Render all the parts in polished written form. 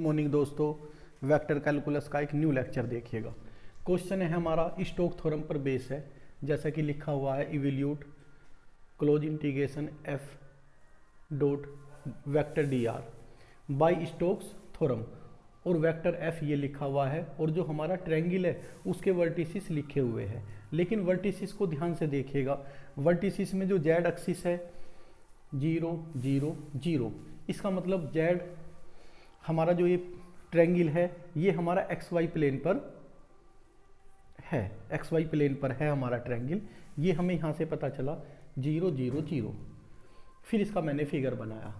Morning दोस्तों, vector calculus का एक न्यू लेक्चर देखिएगा। क्वेश्चन है हमारा स्टोक्स थ्योरम पर बेस है, जैसा कि लिखा हुआ है evaluate close integration F dot vector d R by Stokes theorem, और वेक्टर एफ ये लिखा हुआ है, और जो हमारा ट्रायंगल है उसके वर्टिसिस लिखे हुए हैं। लेकिन वर्टिसिस को ध्यान से देखिएगा, वर्टिसिस में जो जेड एक्सिस है 0 0 0, इसका मतलब जेड हमारा जो ये ट्रायंगल है ये हमारा एक्स वाई प्लेन पर है, एक्स वाई प्लेन पर है हमारा ट्रायंगल। ये हमें यहाँ से पता चला 0 0 0। फिर इसका मैंने फिगर बनाया।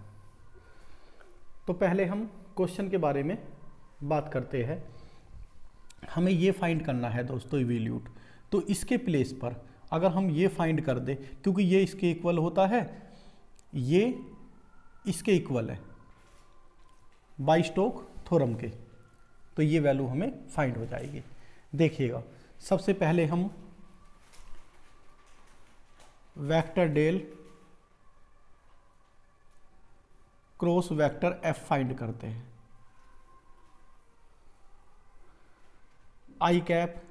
तो पहले हम क्वेश्चन के बारे में बात करते हैं। हमें ये फाइंड करना है दोस्तों इवैल्यूएट, तो इसके प्लेस पर अगर हम ये फाइंड कर दे, क्योंकि ये इसके इक्वल होता है, ये इसके इक्वल है बाई स्टोक्स थ्योरम के, तो ये वैल्यू हमें फाइंड हो जाएगी। देखिएगा, सबसे पहले हम vector del cross vector F find करते हैं। आई cap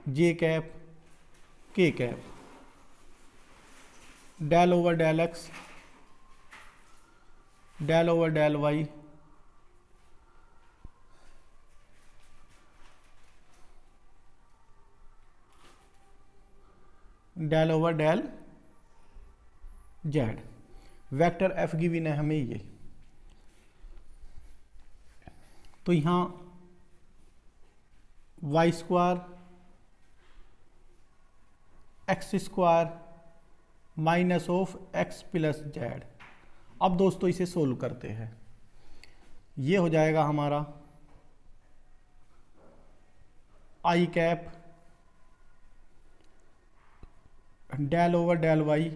j cap k cap del over del x del over del y del over del z. Vector F given है हमें ये, तो यहाँ y square x square minus of x plus z. अब दोस्तों इसे सोल्व करते हैं। ये हो जाएगा हमारा I cap del over del y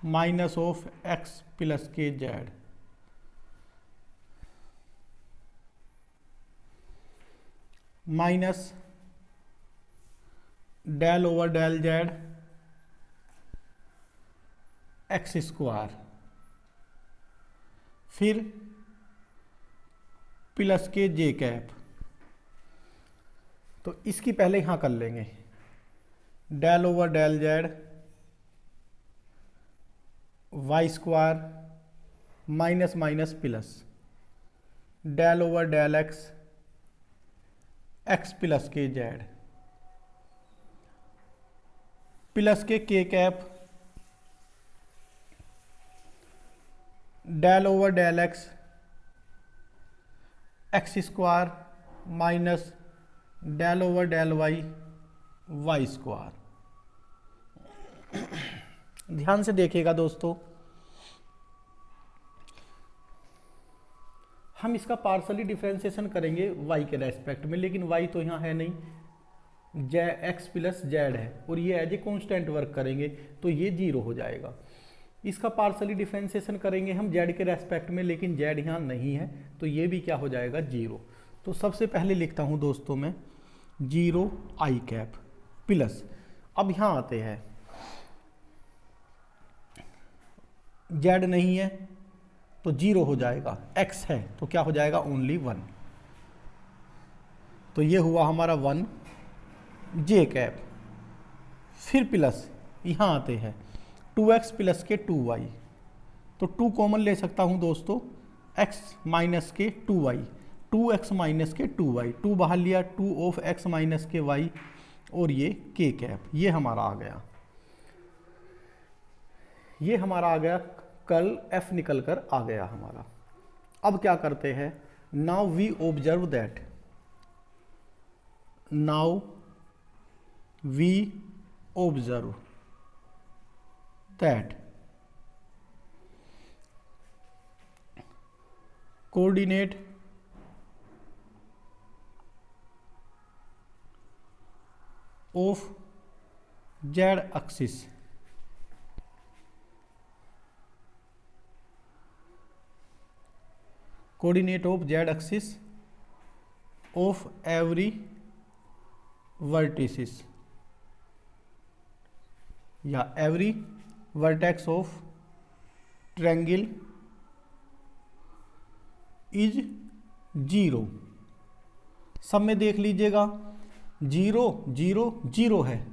minus of x plus k z minus del over del z x square, फिर प्लस के जे कैप। तो इसकी पहले यहां कर लेंगे, del over del z y square minus minus plus del over del x x plus k z plus k cap del over del x x square minus del over del y y square. ध्यान से देखिएगा दोस्तों, हम इसका partially differentiation करेंगे y के respect में, लेकिन y तो यहाँ है नहीं, एक्स प्लस जेड है, और ये एज ए कॉन्स्टेंट वर्क करेंगे तो ये 0 हो जाएगा। इसका पार्शली डिफरेंशिएशन करेंगे हम z के रेस्पेक्ट में, लेकिन z यहाँ नहीं है, तो ये भी क्या हो जाएगा 0। तो सबसे पहले लिखता हूँ दोस्तों मैं 0 आई कैप प्लस, अब यहाँ आते हैं z नहीं है तो 0 हो जाएगा, x है तो क्या हो जाएगा ओनली 1, तो ये हुआ हमारा 1 जे कैप। फिर प्लस यहाँ आते हैं 2x प्लस के 2y, तो 2 कॉमन ले सकता हूँ दोस्तों, x माइनस के 2y 2x माइनस के 2y, 2 बाहर लिया 2 ऑफ x माइनस के y, और ये k कैप, ये हमारा आ गया, ये हमारा आ गया, कर्ल f निकल कर आ गया हमारा। अब क्या करते हैं, now we observe that, now we observe that coordinate of z axis coordinate of z axis of every vertices या every vertex of triangle is 0। सब में देख लीजिएगा 0 0 0 है,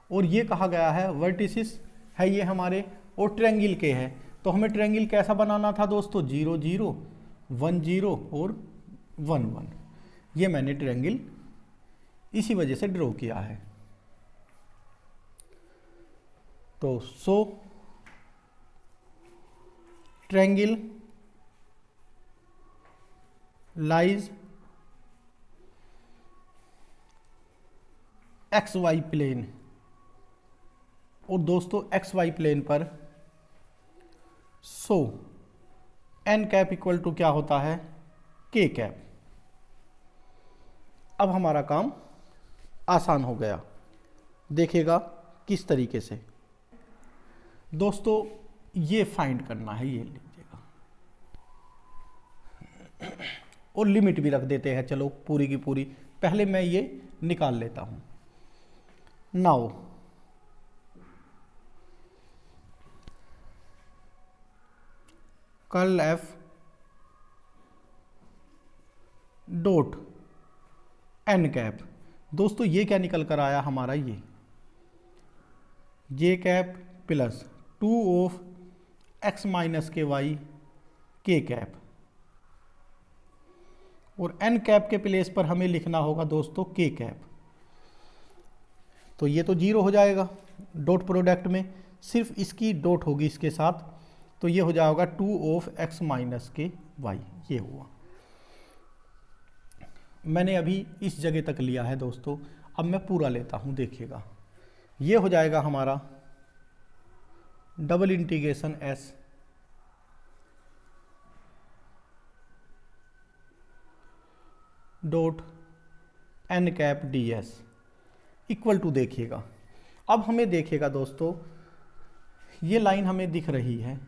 और ये कहा गया है वर्टिसिस है ये हमारे, और ट्रायंगल के है। तो हमें ट्रायंगल कैसा बनाना था दोस्तों, 0 0 1 0 और 1 1। ये मैंने ट्रायंगल इसी वजह से ड्रॉ किया है। तो so triangle lies x y plane, और दोस्तों एक्स वाई प्लेन पर so n cap equal to क्या होता है, के कैप। अब हमारा काम आसान हो गया। देखिएगा किस तरीके से दोस्तों, ये फाइंड करना है, ये लीजिएगा, और लिमिट भी रख देते हैं, चलो पूरी की पूरी। पहले मैं ये निकाल लेता हूं। Now curl f dot n cap. दोस्तों ये क्या निकल कर आया हमारा, ये j cap plus 2 of x minus k y k cap, और एन कैप के प्लेस पर हमें लिखना होगा दोस्तों के कैप। तो ये तो 0 हो जाएगा, डॉट प्रोडक्ट में सिर्फ इसकी डॉट होगी इसके साथ, तो ये हो जाएगा 2 of x minus k Y. ये हुआ, मैंने अभी इस जगह तक लिया है दोस्तों। अब मैं पूरा लेता हूं, देखिएगा ये हो जाएगा हमारा double integration s dot n cap d s equal to, देखिएगा अब हमें देखिएगा दोस्तों, ये लाइन हमें दिख रही है।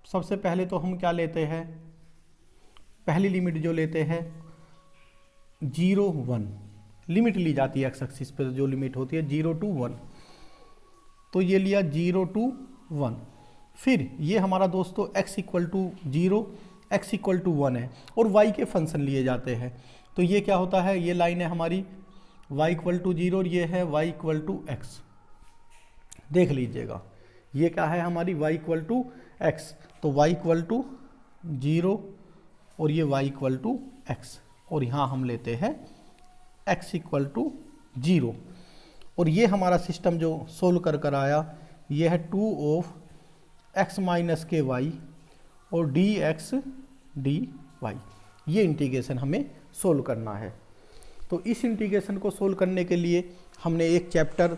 सबसे पहले तो हम क्या लेते हैं, पहली लिमिट जो लेते हैं 0 1, लिमिट ली जाती है एक्स एक्सिस पर, जो लिमिट होती है 0 to 1, तो ये लिया 0 to 1। फिर ये हमारा दोस्तों x equal to 0 x equal to 1 है, और y के फंक्शन लिए जाते हैं। तो ये क्या होता है, ये लाइन है हमारी y इक्वल टू 0 और ये है y इक्वल टू x। देख लीजिएगा ये क्या है हमारी y इक्वल टू x, तो y इक्वल टू 0 और ये y इक्वल टू x, और यहाँ हम लेते हैं x इक्वल टू 0। और ये हमारा सिस्टम जो सोल्व कर आया, ये है 2 of x minus k Y और dx dy। ये इंटीग्रेशन हमें सोल्व करना है। तो इस इंटीग्रेशन को सोल्व करने के लिए हमने एक चैप्टर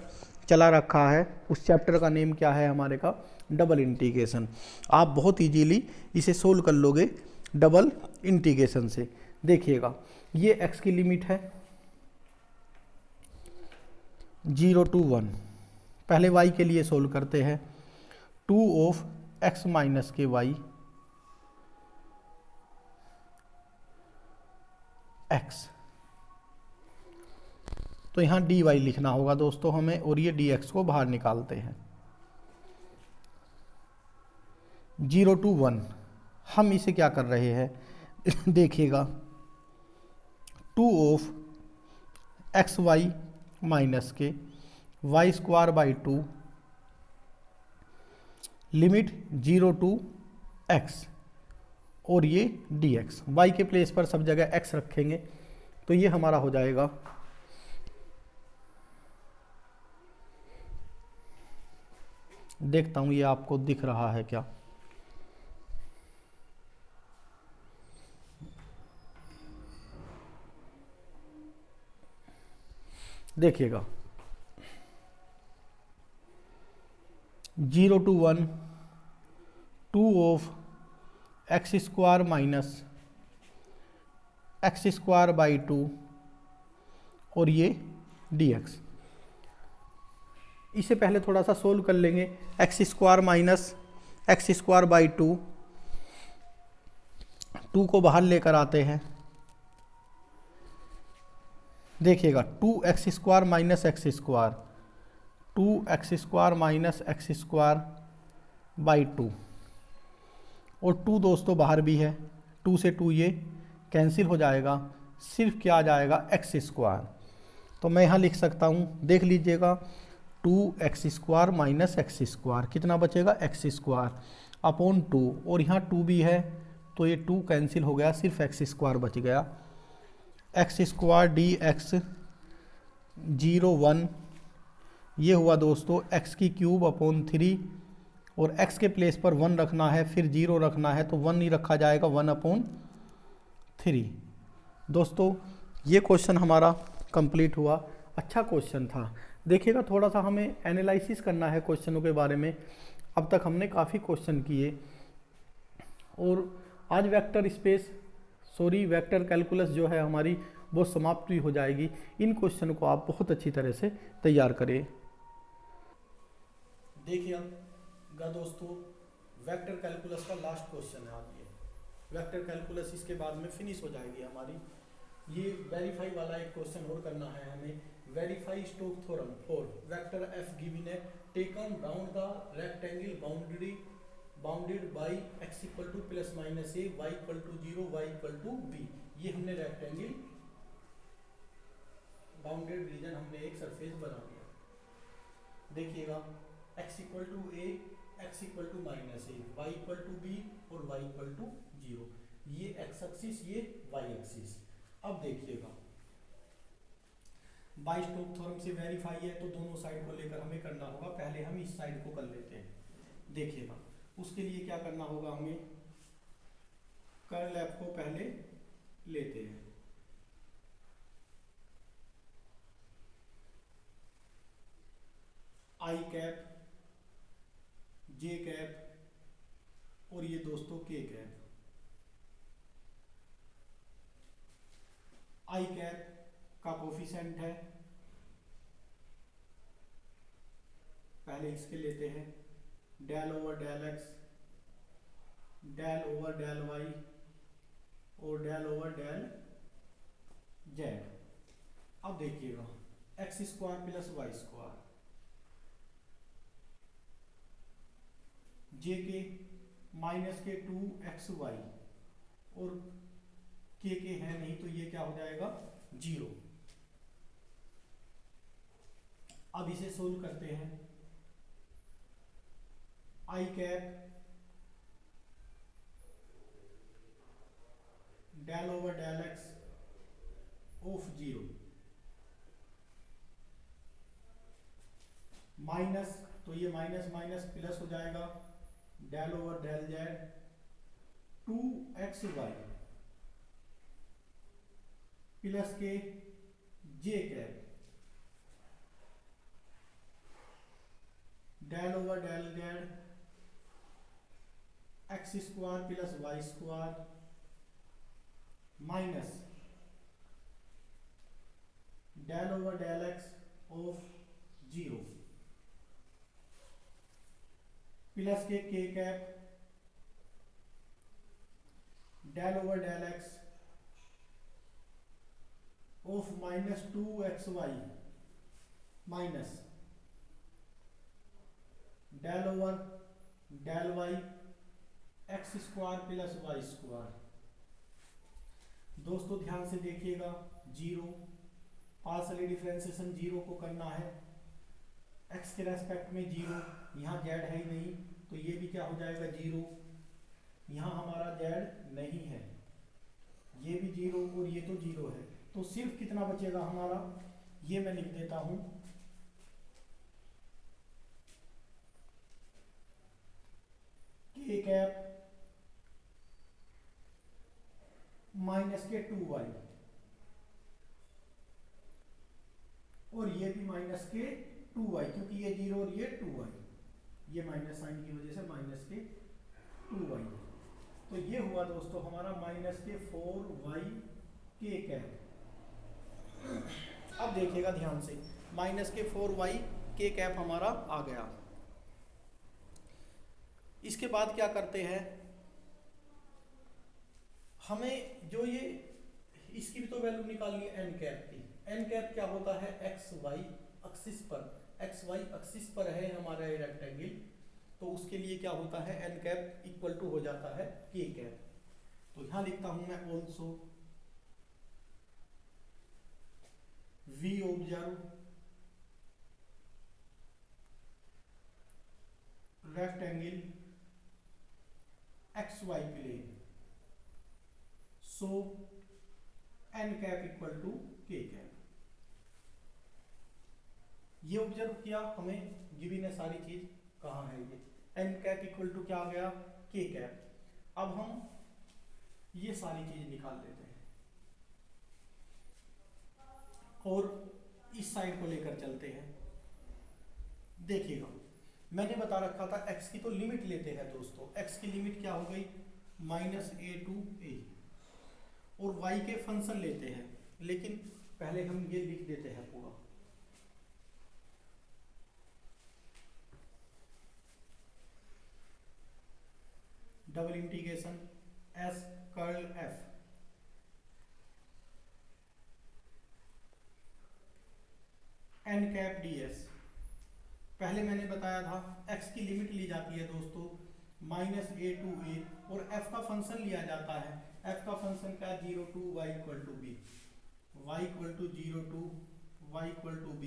चला रखा है, उस चैप्टर का नेम क्या है हमारे का, डबल इंटीग्रेशन। आप बहुत इजीली इसे सोल्व कर लोगे डबल इंटीग्रेशन से। देखिएगा ये x की लिमिट है 0 to 1, पहले y के लिए सोल्व करते हैं, 2 ऑफ x माइनस के y x, तो यहाँ dy लिखना होगा दोस्तों हमें, और ये dx को बाहर निकालते हैं। 0 to 1 हम इसे क्या कर रहे हैं देखिएगा, 2 of x y minus k y square by 2 limit 0 to x, और ये dx, y के प्लेस पर सब जगह x रखेंगे, तो ये हमारा हो जाएगा देखता हूं ये आपको दिख रहा है क्या, देखिएगा 0 to 1 2 of x square minus x square by 2 और ये dx। इसे पहले थोड़ा सा सोल्व कर लेंगे, x square minus x square by 2 को बाहर लेकर आते हैं। देखिएगा 2x square minus x square, 2x square minus x square by 2, और 2 दोस्तों बाहर भी है, 2 से 2 ये कैंसिल हो जाएगा, सिर्फ क्या आ जाएगा एक्स स्क्वायर। तो मैं यहाँ लिख सकता हूँ, देख लीजिएगा, 2x² माइनस एक्स स्क्वायर कितना बचेगा, एक्स स्क्वायर अपॉन 2, और यहाँ 2 भी है तो ये 2 कैंसिल हो गया, सिर्फ एक्स स्क्वायर बच गया। एक्स स्क्वायर डी एक्स 0 1 ये हुआ दोस्तों एक्स की क्यूब अपॉन 3, और x के प्लेस पर 1 रखना है, फिर 0 रखना है, तो 1 नहीं रखा जाएगा, 1/3। दोस्तों ये क्वेश्चन हमारा कंप्लीट हुआ, अच्छा क्वेश्चन था। देखिएगा थोड़ा सा हमें एनालिसिस करना है क्वेश्चनों के बारे में। अब तक हमने काफ़ी क्वेश्चन किए, और आज वेक्टर कैलकुलस जो है हमारी वो समाप्ति हो जाएगी। इन क्वेश्चन को आप बहुत अच्छी तरह से तैयार करें। देखिएगा दोस्तों, वेक्टर कैलकुलस का लास्ट क्वेश्चन है आज ये। वेक्टर कैलकुलस इसके बाद में फिनिश हो जाएगी हमारी। ये वेरीफाई वाला एक क्वेश्चन और करना है हमें। Verify Stokes theorem for vector F given है, taken round the rectangle bounded by x equal to plus minus a, y equal to 0, y equal to b। ये हमने रेक्टेंगल बाउंडेड रीजन हमने एक सरफेस बना दिया। देखिएगा x equal to a, x equal to minus a, y equal to b और y equal to 0। ये x axis, ये y एक्सिस। अब देखिएगा बाई स्टोक्स थ्योरम से वेरीफाई है तो दोनों साइड को लेकर हमें करना होगा। पहले हम इस साइड को कर लेते हैं। देखिएगा उसके लिए क्या करना होगा, हमें कर्ल एफ को पहले लेते हैं। आई कैप, जे कैप और ये दोस्तों के कैप। आई कैप का कोफिशिएंट है, पहले इसके लेते हैं, del over del x, del over del y और डेल ओवर डेल जेड। अब देखिएगा x square plus y square, j k minus k 2xy और के है नहीं तो ये क्या हो जाएगा 0। अब इसे सोल्व करते हैं। आई cap del over del x of 0 minus, तो ये माइनस माइनस प्लस हो जाएगा, del over del z 2xy plus k j cap del over del z x square plus y square minus del over del x of 0 plus k cap del over del x of minus 2xy minus del over del y x square plus y square. दोस्तों ध्यान से देखिएगा, 0 partially differentiation 0 को करना है, x के respect में 0, यहाँ z है ही नहीं तो ये भी क्या हो जाएगा 0, यहाँ हमारा z नहीं है, ये भी 0 और ये तो 0 है, तो सिर्फ कितना बचेगा हमारा, ये मैं लिख देता हूं, k कैप माइनस के 2y और ये भी माइनस के 2y, क्योंकि ये 0 और ये 2y, ये माइनस साइन की वजह से माइनस के 2y। तो ये हुआ दोस्तों हमारा माइनस के 4y के कैप। अब देखिएगा ध्यान से, माइनस के 4y के कैप हमारा आ गया। इसके बाद क्या करते हैं, हमें जो ये इसकी भी तो वैल्यू निकालनी है एन कैप की। एन कैप क्या होता है, एक्स वाई एक्सिस पर, एक्स वाई एक्सिस पर है हमारा ये रेक्टेंगल, तो उसके लिए क्या होता है, एन कैप इक्वल टू हो जाता है के कैप। तो यहां लिखता हूं मैं also we observe rectangle x y plane, so n cap equal to k cap. ये ऑब्जर्व किया, हमें गिवन है सारी चीज, कहाँ है ये, एन कैप इक्वल टू क्या आ गया, के कैप। अब हम ये सारी चीज निकाल लेते हैं और इस साइड को लेकर चलते हैं। देखिएगा मैंने बता रखा था एक्स की तो लिमिट लेते हैं दोस्तों, एक्स की लिमिट क्या हो गई -a टू a, और वाई के फंक्शन लेते हैं, लेकिन पहले हम ये लिख देते हैं पूरा। Double integration s curl f n cap ds। पहले मैंने बताया था x की लिमिट ली जाती है दोस्तों -a टू a, और f का फंक्शन लिया जाता है, f का फंक्शन क्या, 0 to y equal to b, y equal to 0 to y equal to b,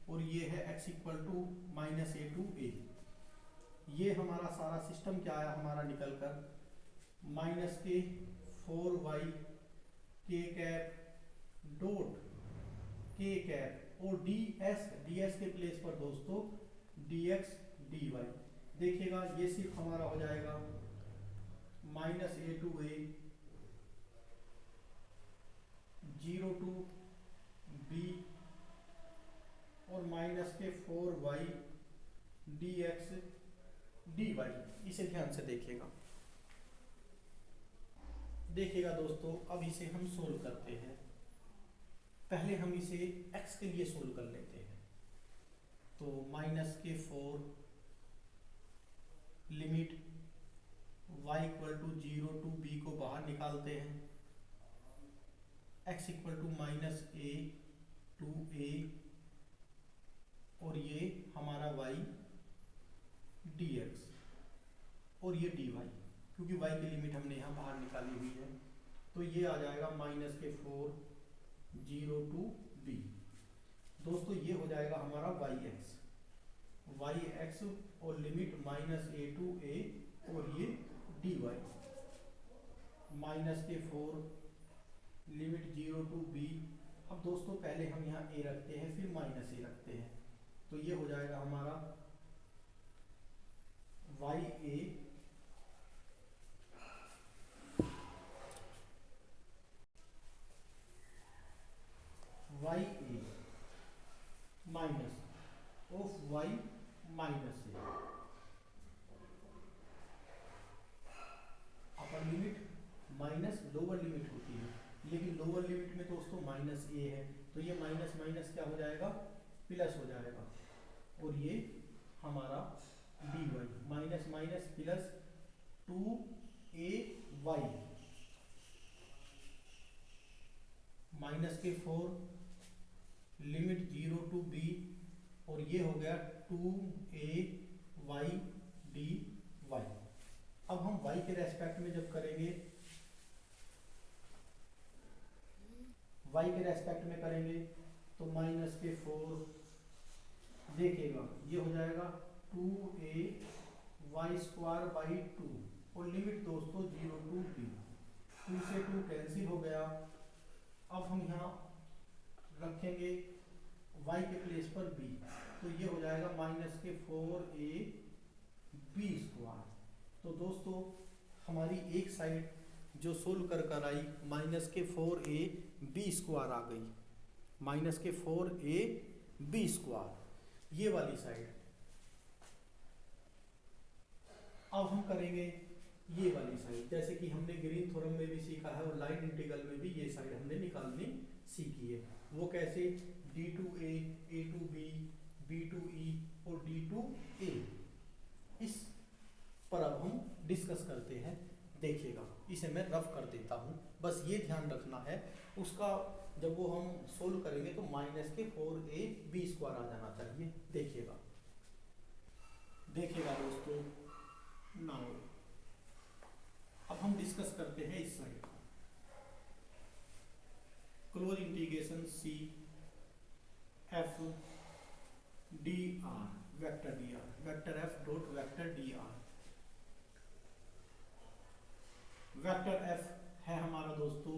और ये है x equal to -a to a। ये हमारा सारा सिस्टम क्या आया हमारा निकल कर -4y के कैप डॉट के कैप, और ds के प्लेस पर दोस्तों dx dy। देखिएगा ये सिर्फ हमारा हो जाएगा -a to a, 0 to b, और -4y dx dy। इसे ध्यान से देखिएगा। देखिएगा दोस्तों, अब इसे हम सोल्व करते हैं। पहले हम इसे x के लिए सोल्व कर लेते हैं। तो -4 limit y equal to 0 to b को बाहर निकालते हैं, x equal to -a to a, और ये हमारा y dx, और ये dy, क्योंकि y की लिमिट हमने यहाँ बाहर निकाली हुई है। तो ये आ जाएगा -4 0 टू b। दोस्तों ये हो जाएगा हमारा yx, और लिमिट -a टू a, और ये dy -4 लिमिट 0 टू b। अब दोस्तों पहले हम यहाँ a रखते हैं, फिर -a रखते हैं, तो ये हो जाएगा हमारा ya minus of y minus a, upper limit minus lower limit होती है, लेकिन लोअर लिमिट में दोस्तों -a है, तो ये माइनस माइनस क्या हो जाएगा, प्लस हो जाएगा, और ये हमारा dy minus minus plus 2ay -4 limit 0 to b, और ये हो गया 2ay dy। अब हम y के रेस्पेक्ट में जब करेंगे, y के रेस्पेक्ट में करेंगे तो -4, देखिएगा ये हो जाएगा 2ay² 2, और लिमिट दोस्तों 0 टू b, 2 से 2 कैंसिल हो गया। अब हम यहाँ रखेंगे y के प्लेस पर b, तो ये हो जाएगा -4ab²। तो दोस्तों हमारी एक साइड जो सोल्व कर आई -4ab² आ गई, -4ab², ये वाली साइड। अब हम करेंगे ये वाली साइड, जैसे कि हमने ग्रीन थ्योरम में भी सीखा है और लाइन इंटीग्रल में भी ये साइड हमने निकालनी सीखी है। वो कैसे, d2a, a2b, b2e और d2a। इस पर अब हम डिस्कस करते हैं। देखिएगा इसे मैं रफ कर देता हूँ, बस ये ध्यान रखना है उसका, जब वो हम सोल्व करेंगे तो -4ab² आ जाना चाहिए। देखिएगा देखिएगा दोस्तों, नाउ अब हम डिस्कस करते हैं इस साइड को। Close integration c f d r vector d r, vector f dot vector d r. Vector f है हमारा दोस्तों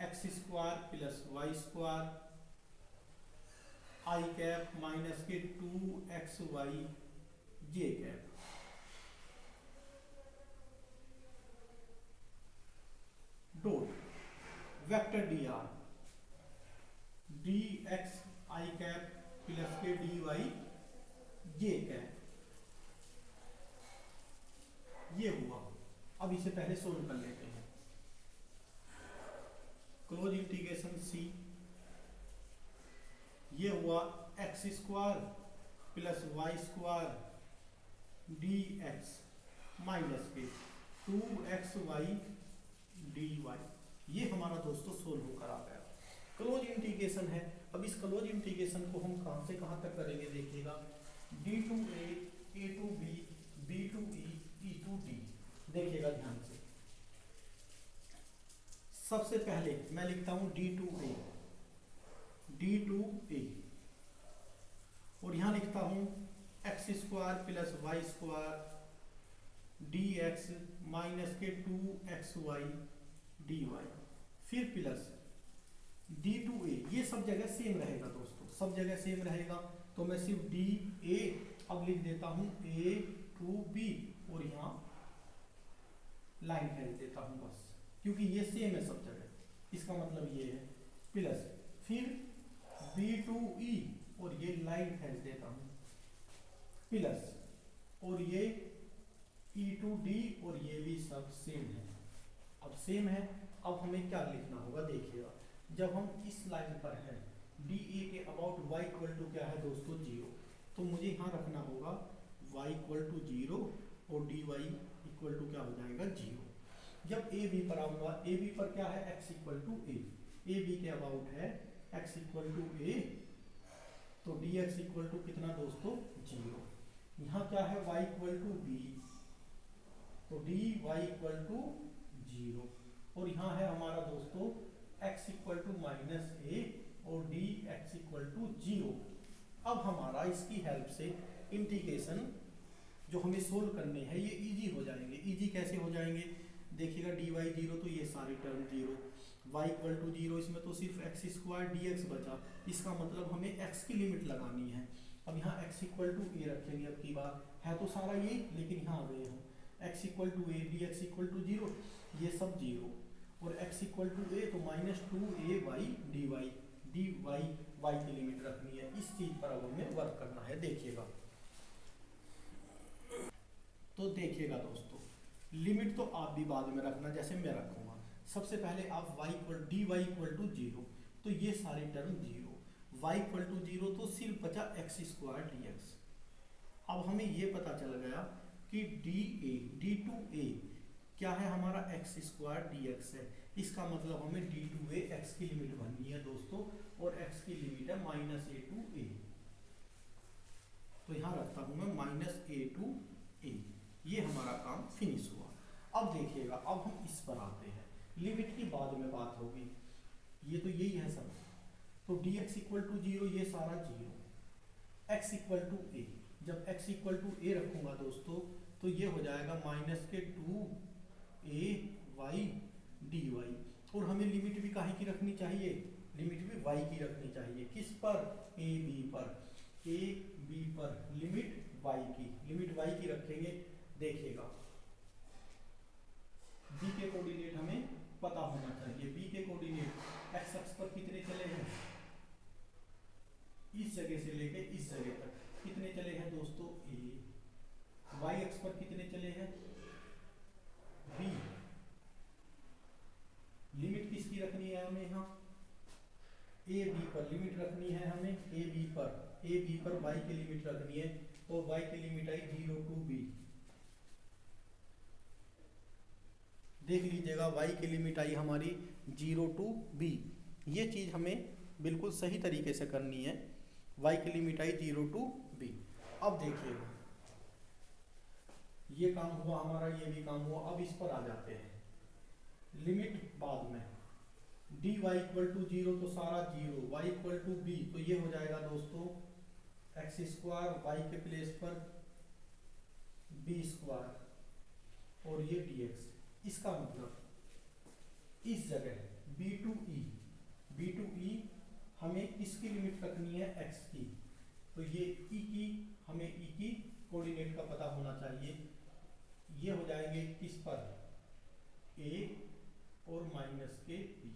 x square plus y square I cap minus k 2xy j cap. Dot vector d r d x I cap plus k d y j cap. ये हुआ। अब इसे पहले solve कर लेते हैं। क्लोज इंटीग्रेशन सी, ये हुआ x square plus y square d x minus k 2xy d Y. ये हमारा दोस्तों सोल्व होकर आ गया। क्लोज इंटीग्रेशन है। अब इस क्लोज इंटीग्रेशन को हम कहां से कहां तक करेंगे देखिएगा, D to A to B B to E to D. देखिएगा ध्यान से, सबसे पहले मैं लिखता हूं डी टू ए और यहां लिखता हूं x square plus y square d x minus k 2xy d y, फिर प्लस डी टू ए। ये सब जगह सेम रहेगा दोस्तों, सब जगह सेम रहेगा। तो मैं सिर्फ डी ए अब लिख देता हूं ए टू बी और यहां लाइन खींच देता हूं बस, क्योंकि ये सेम है सब जगह। इसका मतलब ये है प्लस फिर बी टू ई और ये लाइन खींच देता हूं प्लस और ये ई टू डी और ये भी सब सेम है। अब सेम है, अब हमें क्या लिखना होगा देखिएगा, जब हम इस लाइन पर हैं डी ए के अबाउट y इक्वल टू क्या है दोस्तों 0, तो मुझे यहाँ रखना होगा y इक्वल टू 0 और डी वाई इक्वल टू क्या हो जाएगा 0। जब ए बी पर आऊंगा, ए बी पर क्या है x equal to a b के अबाउट है x इक्वल टू ए, तो डी एक्स इक्वल टू कितना दोस्तों 0। यहाँ क्या है y इक्वल टू बी, तो डी वाई इक्वल टू 0 और यहाँ है हमारा दोस्तों x इक्वल टू माइनस ए और डी एक्स इक्वल टू 0। अब हमारा इसकी हेल्प से इंटीग्रेशन जो हमें सोल्व करने हैं ये इजी हो जाएंगे। इजी कैसे हो जाएंगे देखिएगा, डी वाई 0 तो ये सारी टर्म 0, y इक्वल टू 0, इसमें तो सिर्फ एक्स स्क्वायर डी एक्स बचा। इसका मतलब हमें x की लिमिट लगानी है। अब यहाँ x इक्वल टू ए रखेंगे, अब की बार है तो सारा ये, लेकिन यहाँ आ गए हम x equal to a d x equal to 0, ये सब 0 और x इक्वल टू ए तो minus 2ay d y y की लिमिट रखनी है। इस चीज पर अब हमें वर्क करना है। देखिएगा तो देखिएगा दोस्तों, लिमिट तो आप भी बाद में रखना जैसे मैं रखूंगा। सबसे पहले आप डी वाई इक्वल टू 0, तो ये सारी टर्म 0, y इक्वल टू 0 तो सिर्फ बचा एक्स स्क्वायर डी एक्स। अब हमें ये पता चल गया कि डी टू ए क्या है हमारा एक्स स्क्वायर डी एक्स है। इसका मतलब हमें डी टू ए एक्स की लिमिट बननी है दोस्तों, और एक्स की लिमिट है माइनस ए टू ए। तो यहाँ रखता हूं मैं माइनस ए टू ए। ये हमारा काम फिनिश हुआ। अब देखिएगा, अब हम इस पर आते हैं, लिमिट की बाद में बात होगी। ये तो यही है सब, तो डी एक्स इक्वल टू 0 ये सारा 0, एक्स इक्वल टू ए। जब x इक्वल टू ए रखूंगा दोस्तों तो ये हो जाएगा माइनस के 2ay dy। और हमें लिमिट भी काहे की रखनी चाहिए, लिमिट भी y की रखनी चाहिए। किस पर, ए बी पर, ए बी पर लिमिट y की, लिमिट y की रखेंगे। देखिएगा b के कोऑर्डिनेट हमें पता होना चाहिए। b के कोऑर्डिनेट x अक्ष पर कितने चले हैं, इस जगह से लेके इस जगह तक कितने चले हैं दोस्तों a, y अक्ष पर कितने चले हैं b। लिमिट किसकी रखनी है हमें, यहाँ ए बी पर लिमिट रखनी है हमें, ए बी पर y की लिमिट रखनी है, और y की लिमिट आई 0 टू b। देख लीजिएगा y की लिमिट आई हमारी 0 टू b। ये चीज हमें बिल्कुल सही तरीके से करनी है। y की लिमिट आई 0 टू b। अब देखिएगा ये काम हुआ हमारा, ये भी काम हुआ। अब इस पर आ जाते हैं, लिमिट बाद में। D y equal to zero तो सारा zero, y equal to b तो ये हो जाएगा दोस्तों एक्स स्क्वायर, वाई के प्लेस पर बी स्क्वायर और ये डी एक्स। इसका मतलब इस जगह b to e, b to e हमें किसकी लिमिट रखनी है, एक्स की। तो ये ई की, हमें ई की कोऑर्डिनेट का पता होना चाहिए। ये हो जाएंगे किस पर, ए और माइनस के बी,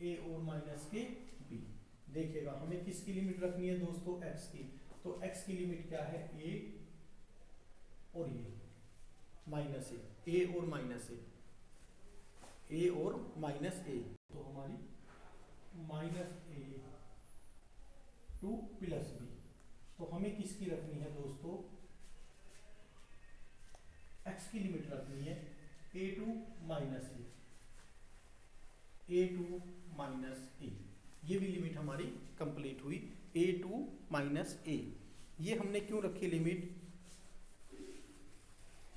ए और माइनस के बी। देखिएगा हमें किसकी लिमिट रखनी है दोस्तों, एक्स की। तो एक्स की लिमिट क्या है, ए और ये माइनस ए और माइनस ए और माइनस ए। तो हमारी minus a two plus B. तो हमें किसकी रखनी है दोस्तों, एक्स की लिमिट रखनी है a to minus a to minus a. ये भी लिमिट हमारी कंप्लीट हुई, ए टू माइनस ए। ये हमने क्यों रखी लिमिट,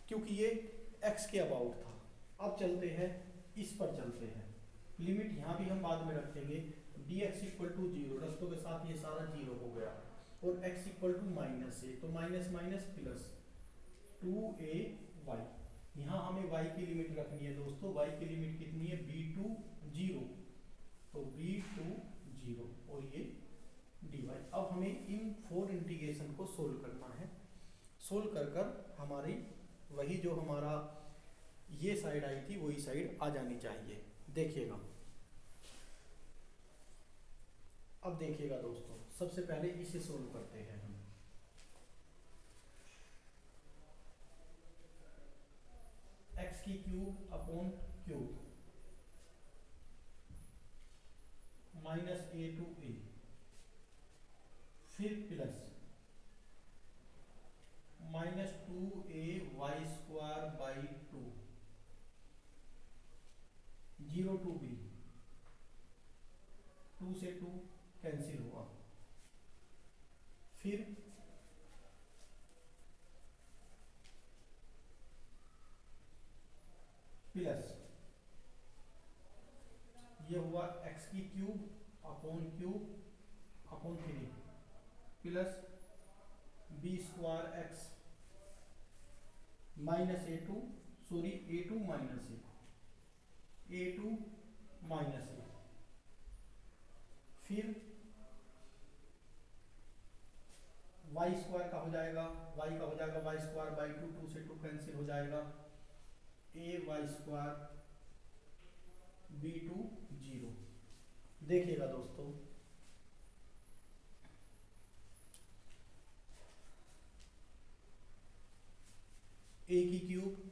क्योंकि ये x के अबाउट था। अब चलते हैं इस पर, चलते हैं लिमिट यहाँ भी हम बाद में रखेंगे। D x equal to zero, रस्तों के साथ ये सारा जीरो हो गया, और x equal to minus a, तो minus minus plus two a y. यहाँ हमें y की लिमिट रखनी है दोस्तों, y की लिमिट कितनी है, बी टू जीरो, तो बी टू जीरो और ये डी वाई। अब हमें इन 4 इंटीग्रेशन को सोल्व करना है। सोल्व कर कर हमारी वही जो हमारा ये साइड आई थी वही साइड आ जानी चाहिए। देखिएगा, अब देखिएगा दोस्तों, सबसे पहले इसे सोल्व करते हैं हम। एक्स की cube upon cube minus a to a, फिर plus minus two a y square by two, zero to b, two से टू कैंसिल हुआ, फिर प्लस ये हुआ एक्स की cube upon three, plus b square x minus a to, sorry a to minus a to minus a, फिर y square का हो जाएगा, वाई का हो जाएगा y square by two, two से टू कैंसिल हो जाएगा, a y square b to zero. देखिएगा दोस्तों, ए की cube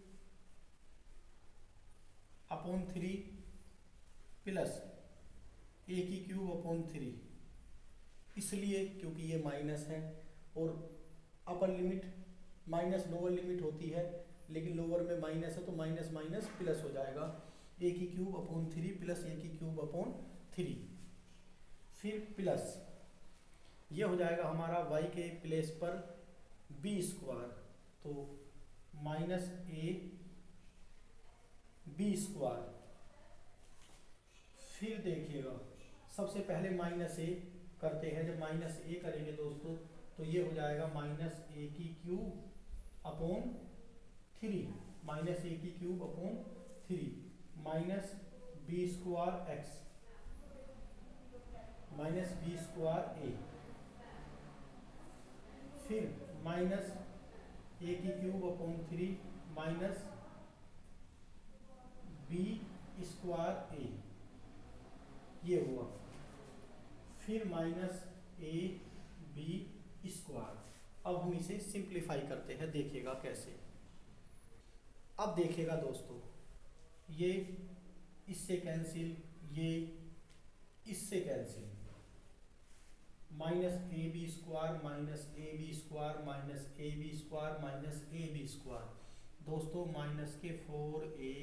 upon three plus a की क्यूब अपॉन थ्री, इसलिए क्योंकि ये माइनस है और upper limit minus lower limit होती है, लेकिन लोअर में माइनस है तो माइनस माइनस प्लस हो जाएगा, ए की cube upon three plus a की क्यूब अपॉन थ्री, फिर प्लस ये हो जाएगा हमारा y के प्लेस पर बी स्क्वायर, तो माइनस ए बी स्क्वायर। फिर देखिएगा, सबसे पहले माइनस ए करते हैं। जब माइनस ए करेंगे दोस्तों तो ये हो जाएगा माइनस ए की cube upon three, minus a की cube upon three, minus b square x minus b square a, फिर माइनस ए की cube upon three minus b square a, ये हुआ, फिर माइनस ए बी स्क्वायर। अब हम इसे सिंप्लीफाई करते हैं, देखिएगा कैसे। अब देखिएगा दोस्तों, ये इससे कैंसिल, ये इससे cancel, minus a b square minus a b square minus a b square minus a b square, दोस्तों माइनस के 4 ए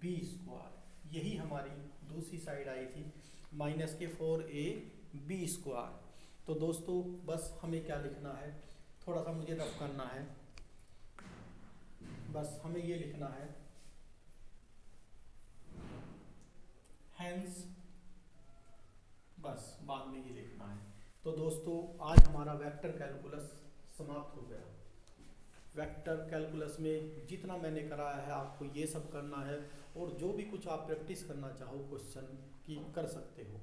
बी स्क्वायर, यही हमारी दूसरी साइड आई थी, माइनस के 4 ए बी स्क्वायर। तो दोस्तों बस हमें क्या लिखना है, थोड़ा सा मुझे रफ करना है, बस हमें ये लिखना है हैंस, बस बाद में ये लिखना है। तो दोस्तों आज हमारा वेक्टर कैलकुलस समाप्त हो गया। वेक्टर कैलकुलस में जितना मैंने कराया है आपको ये सब करना है, और जो भी कुछ आप प्रैक्टिस करना चाहो क्वेश्चन की कर सकते हो,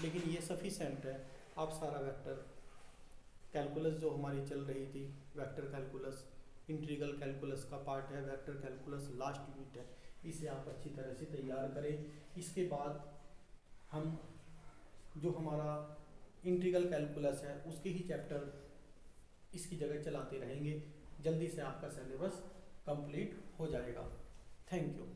लेकिन ये सफिशेंट है। आप सारा वेक्टर कैलकुलस जो हमारी चल रही थी, वेक्टर कैलकुलस इंटीग्रल कैलकुलस का पार्ट है, वेक्टर कैलकुलस लास्ट यूनिट है, इसे आप अच्छी तरह से तैयार करें। इसके बाद हम जो हमारा इंटीग्रल कैलकुलस है उसके ही चैप्टर इसकी जगह चलाते रहेंगे। जल्दी से आपका सिलेबस कंप्लीट हो जाएगा। Thank you.